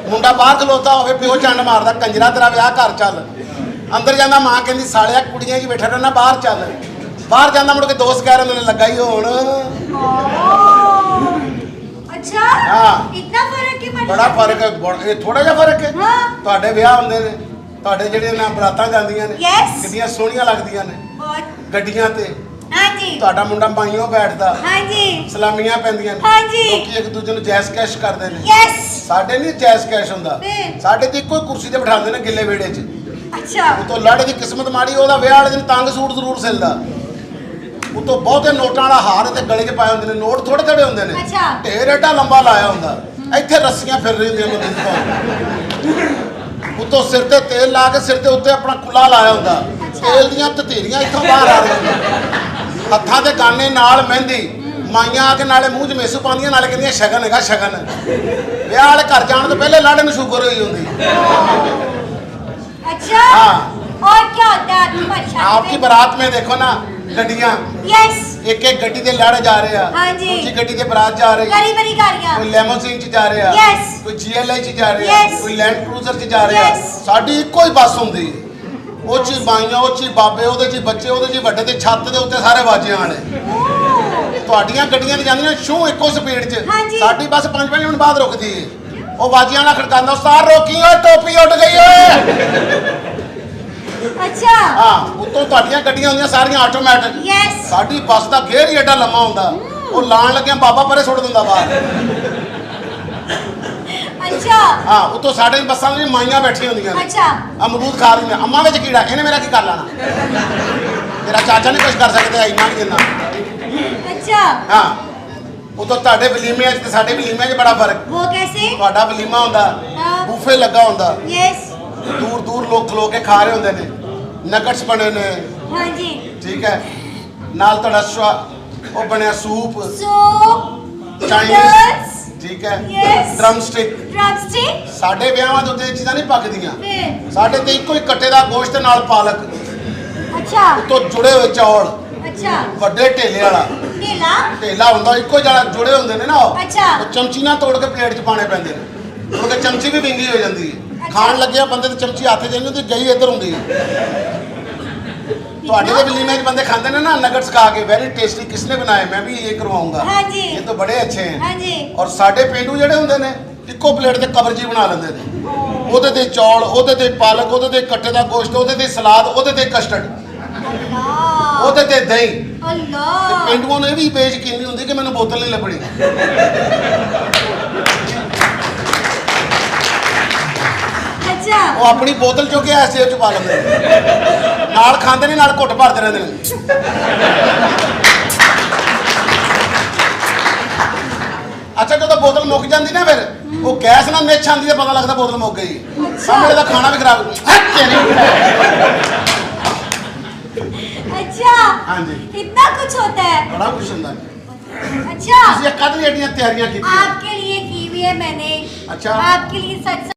ਮੁੰਡਾ ਬਾਹਰ ਖਲੋਤਾ ਹੋਵੇ, ਪਿਓ ਚੰਡ ਮਾਰਦਾ, ਕੰਜਰਾ ਤੇਰਾ ਵਿਆਹ ਘਰ ਚੱਲ। ਅੰਦਰ ਜਾਂਦਾ ਮਾਂ ਕਹਿੰਦੀ ਸਾਲਿਆ ਕੁੜੀਆਂ 'ਚ ਬੈਠਾ ਰਹਿਣਾ, ਬਾਹਰ ਚੱਲ। ਬਾਹਰ ਜਾਂਦਾ ਮੁੜ ਕੇ ਦੋਸਤ ਕਹਿ ਰਹੇ ਨੇ ਲੱਗਾ ਹੀ ਹੋਣ। अच्छा। हाँ। इतना फर्क है ਬੜਾ ਫਰਕ ਹੈ, ਇਹ ਥੋੜਾ ਜਿਹਾ ਫਰਕ ਹੈ। हाँ। ਤੁਹਾਡੇ ਵਿਆਹ ਹੁੰਦੇ ਨੇ, ਤੁਹਾਡੇ ਜਿਹੜੇ ਨਾ ਬਰਾਤਾਂ ਜਾਂਦੀਆਂ ਨੇ, Yes। ਕਿੰਨੀਆਂ ਸੋਹਣੀਆਂ ਲੱਗਦੀਆਂ ਨੇ बहुत। ਗੱਡੀਆਂ ਤੇ। हाँ जी। ਤੁਹਾਡਾ ਮੁੰਡਾ ਮਾਈਓ ਬੈਠਦਾ, हाँ जी। ਸਲਾਮੀਆਂ ਪੈਂਦੀਆਂ ਨੇ, हाँ जी। ਲੋਕੀ ਇੱਕ ਦੂਜੇ ਨੂੰ ਜੈਸ ਕੈਸ਼ ਕਰਦੇ ਨੇ। यस। ਸਾਡੇ ਨਹੀਂ ਜੈਸ ਕੈਸ਼ ਹੁੰਦਾ, ਫਿਰ? ਸਾਡੇ ਤੇ ਇੱਕੋ ਹੀ ਕੁਰਸੀ ਤੇ ਬਿਠਾਉਂਦੇ ਨੇ ਗਿੱਲੇ ਵਿਹੜੇ 'ਚ। अच्छा। ਉਤੋਂ ਲੜ ਦੀ ਕਿਸਮਤ ਮਾੜੀ, ਉਹਦਾ ਵਿਆਹ ਵਾਲੇ ਦਿਨ ਤੰਗ ਸੂਟ ਜ਼ਰੂਰ ਸਿਲਦਾ। ਉਤੋਂ ਬਹੁਤੇ ਨੋਟਾਂ ਵਾਲਾ ਹਾਰ ਤੇ ਗਲੇ 'ਚ ਪਾਏ ਹੁੰਦੇ ਨੇ, ਨੋਟ ਥੋੜੇ ਥੋੜੇ ਹੁੰਦੇ ਨੇ, ਅੱਛਾ। ਢੇਰ ਏਡਾ ਲੰਬਾ ਲਾਇਆ ਹੁੰਦਾ। ਇੱਥੇ ਰੱਸੀਆਂ ਫਿਰ ਰਹੀਆਂ ਹੁੰਦੀਆਂ ਨੇ। ਉਤੋਂ ਸਿਰ ਤੇ ਤੇਲ ਲਾ ਕੇ ਸਿਰ ਤੇ ਉੱਤੇ ਆਪਣਾ ਕੁੱਲਾ ਲਾਇਆ ਹੁੰਦਾ। ਤੇਲ ਦੀਆਂ ਤਤੀਰੀਆਂ ਇੱਥੋਂ ਬਾਹਰ ਆ ਰਹੀਆਂ, ਹੱਥਾਂ ਤੇ ਗਾਨੇ ਨਾਲ ਮਹਿੰਦੀ। ਮਾਈਆਂ ਆ ਕੇ ਨਾਲੇ ਮੂੰਹ 'ਚ ਮੇਸੂ ਪਾਉਂਦੀਆਂ, ਨਾਲੇ ਕਹਿੰਦੀਆਂ ਸ਼ਗਨ ਹੈਗਾ ਸ਼ਗਨ। ਵਿਆਹ ਵਾਲੇ ਘਰ ਜਾਣ ਤੋਂ ਪਹਿਲੇ ਲਾੜੇ ਨੂੰ ਸ਼ੂਗਰ ਹੋਈ ਹੁੰਦੀ। अच्छा। हाँ। और क्या होता है तुम्हारी शादी आपकी में? बारात में देखो ना ਗੱਡੀਆਂ, यस। ਇੱਕ ਇੱਕ ਗੱਡੀ ਦੇ ਲੜ ਜਾ ਰਹੇ ਆ। हाँ जी। ਦੂਜੀ ਗੱਡੀ ਤੇ ਬਰਾਤ ਜਾ ਰਹੀ बड़ी बड़ी गाड़ियाँ। ਕੋਈ ਲੈਮੋਸੀਨ 'ਚ ਜਾ ਰਿਹਾ, Yes। ਕੋਈ GLI 'ਚ ਜਾ ਰਿਹਾ, Yes। ਕੋਈ ਲੈਂਡ ਕਰੂਜ਼ਰ 'ਚ ਜਾ ਰਿਹਾ। Yes। ਸਾਡੀ ਇੱਕੋ ਹੀ ਬੱਸ ਹੁੰਦੀ ਹੈ, ਉਹ 'ਚ ਹੀ ਬਾਈਆਂ, ਉਹ 'ਚ ਹੀ ਬਾਬੇ, ਉਹਦੇ 'ਚ ਹੀ ਬੱਚੇ, ਉਹਦੇ 'ਚ ਹੀ ਵੱਡੇ, ਤੇ ਛੱਤ ਦੇ ਉੱਤੇ ਸਾਰੇ ਵਾਜਿਆਂ ਵਾਲੇ। ਤੁਹਾਡੀਆਂ ਗੱਡੀਆਂ ਤੇ ਜਾਂਦੀਆਂ ਸ਼ੂ ਇੱਕੋ ਸਪੀਡ 'ਚ, ਹਾਂਜੀ। ਸਾਡੀ ਬੱਸ 5 ਮਿੰਟ ਬਾਅਦ ਰੁਕਦੀ ਹੈ। ਉਹ ਵਾਜਿਆਂ ਨਾਲ ਖੜਕਾਉਂਦਾ, ਉਸਤਾਦ ਰੋਕੀ ਓਏ, ਟੋਪੀ ਉੱਡ ਗਈ ਓਏ। अच्छा। ਹਾਂ, ਉੱਤੋਂ ਤੁਹਾਡੀਆਂ ਗੱਡੀਆਂ ਹੁੰਦੀਆਂ ਸਾਰੀਆਂ ਆਟੋਮੈਟਿਕ। यस। ਸਾਡੀ ਬੱਸ ਦਾ ਗੇਅਰ ਹੀ ਏਡਾ ਲੰਮਾ ਹੁੰਦਾ, ਉਹ ਲਾਣ ਲੱਗਿਆ ਬਾਬਾ ਪਰੇ ਸੁੱਟ ਦਿੰਦਾ ਬਾਹਰ। अच्छा। ਹਾਂ, ਉੱਤੋਂ ਸਾਡੇ ਬੱਸਾਂ ਵਿੱਚ ਮਾਈਆਂ ਬੈਠੀਆਂ ਹੁੰਦੀਆਂ ਨੇ, अच्छा। ਅਮਰੂਦ ਖਾ ਰਹੀਆਂ। ਅੰਮਾ ਵਿੱਚ ਕੀੜਾ, ਇਹਨੇ ਮੇਰਾ ਕੀ ਕਰ ਲੈਣਾ? ਤੇਰਾ ਚਾਚਾ ਨਹੀਂ ਕੁਝ ਕਰ ਸਕਦਾ, ਇੰਨਾ ਵੀ ਜਿੰਨਾ। अच्छा। ਹਾਂ, ਉੱਤੋਂ ਤੁਹਾਡੇ ਵਲੀਮਿਆਂ 'ਚ ਤੇ ਸਾਡੇ ਵਲੀਮਿਆਂ 'ਚ ਬੜਾ ਫਰਕ। वो कैसे? ਤੁਹਾਡਾ ਵਲੀਮਾ ਹੁੰਦਾ, हाँ। ਬੂਫੇ ਲੱਗਾ ਹੁੰਦਾ, यस। ਦੂਰ ਦੂਰ ਲੋਕ ਖਲੋ ਕੇ ਖਾ ਰਹੇ ਹੁੰਦੇ ਨੇ, ਨਗਟਸ ਬਣੇ ਨੇ, हाँ जी। ਠੀਕ ਹੈ, ਨਾਲ ਤੁਹਾਡਾ ਉਹ ਬਣਿਆ ਸੂਪ, सूप। Chinese, noodles. ਠੀਕ ਹੈ, Yes। Drum stick. ड्रमस्टिक। ਸਾਡੇ ਵਿਆਹਾਂ ਦੇ ਉੱਤੇ ਇਹ ਚੀਜ਼ਾਂ ਨਹੀਂ ਪੱਕਦੀਆਂ। फिर? ਸਾਡੇ ਤੇ ਇੱਕੋ ਹੀ ਕੱਟੇ ਦਾ ਗੋਸ਼ਤ ਤੇ ਨਾਲ ਪਾਲਕ, अच्छा। ਤੋਂ ਜੁੜੇ ਹੋਏ ਚੌਲ, अच्छा। ਵੱਡੇ ਢੇਲੇ ਵਾਲਾ केला। ਢੇਲਾ ਹੁੰਦਾ, ਇੱਕੋ ਹੀ ਜਿਹੜਾ ਜੁੜੇ ਹੁੰਦੇ ਨੇ ਨਾ ਉਹ। ਅੱਛਾ। ਉਹ ਚਮਚੀ ਨਾਲ ਤੋੜ ਕੇ ਪਲੇਟ 'ਚ ਪਾਣੇ ਪੈਂਦੇ ਨੇ, ਕਿਉਂਕਿ ਚਮਚੀ ਵੀ ਵਿੰਗੀ ਹੋ ਜਾਂਦੀ ਹੈ। ਖਾਣ ਲੱਗਿਆ ਬੰਦੇ ਤੇ ਚਮਚੀ ਹੱਥ 'ਚ ਜਾਂਦੀ ਹੁੰਦੀ, ਗਈ ਇੱਧਰ ਹੁੰਦੀ ਹੈ। ਤੁਹਾਡੇ ਦੇ ਵਲੀਮੇ 'ਚ ਬੰਦੇ ਖਾਂਦੇ ਨੇ ਨਾ ਨਗਟਸ ਖਾ ਕੇ, ਵੈਰੀ ਟੇਸਟੀ, ਕਿਸਨੇ ਬਣਾਏ? ਮੈਂ भी ये करवाऊंगा। हाँ जी। ये तो बड़े अच्छे हैं। हाँ जी। ਔਰ ਸਾਡੇ ਪਿੰਡੂ ਜਿਹੜੇ ਹੁੰਦੇ ਨੇ, ਇੱਕੋ ਪਲੇਟ ਤੇ ਕਬਰਜੀ ਬਣਾ ਲੈਂਦੇ ਨੇ। ਉਹਦੇ ਤੇ ਚੌਲ, ਉਹਦੇ ਤੇ ਪਾਲਕ, ਉਹਦੇ ਤੇ ਕੱਟੇ ਦਾ ਗੋਸ਼ਤ, ਉਹਦੇ ਤੇ ਸਲਾਦ, ਉਹਦੇ ਤੇ ਕਸਟਰਡ, अल्लाह। ਉਹਦੇ ਤੇ ਦਹੀਂ। अल्लाह। ਪਿੰਡੂਆਂ ਨੂੰ ਇਹ ਵੀ ਬੇਯਕੀਨੀ ਹੁੰਦੀ ਕਿ ਮੈਨੂੰ ਬੋਤਲ ਨਹੀਂ ਲੱਭਣੀ। अच्छा। ਉਹ ਆਪਣੀ ਬੋਤਲ ਚੁੱਕ ਕੇ ਐਸੇ ਚ ਪਾ ਲੈਂਦੇ ਨੇ, ਨਾਲ ਖਾਂਦੇ ਨੇ, ਨਾਲ ਘੁੱਟ ਭਰਦੇ ਰਹਿੰਦੇ ਨੇ। ਅੱਛਾ, ਜਦੋਂ ਬੋਤਲ ਮੁੱਕ ਜਾਂਦੀ ਨਾ, ਫਿਰ ਉਹ ਗੈਸ ਨਾਲ ਨਿੱਛ ਆਉਂਦੀ ਤੇ ਪਤਾ ਲੱਗਦਾ ਬੋਤਲ ਮੁੱਕ ਗਈ। ਸਾਹਮਣੇ ਦਾ ਖਾਣਾ ਵੀ ਖਰਾਬ। अच्छा। अच्छा ਹਾਂਜੀ इतना कुछ होता है। ਬੜਾ ਕੁਛ ਹੁੰਦਾ अच्छा ਤੁਸੀਂ ਕਦ ਦੀਆਂ ਤਿਆਰੀਆਂ ਕੀਤੀਆਂ आपके लिए की हुई है मैंने। अच्छा। आपके लिए सच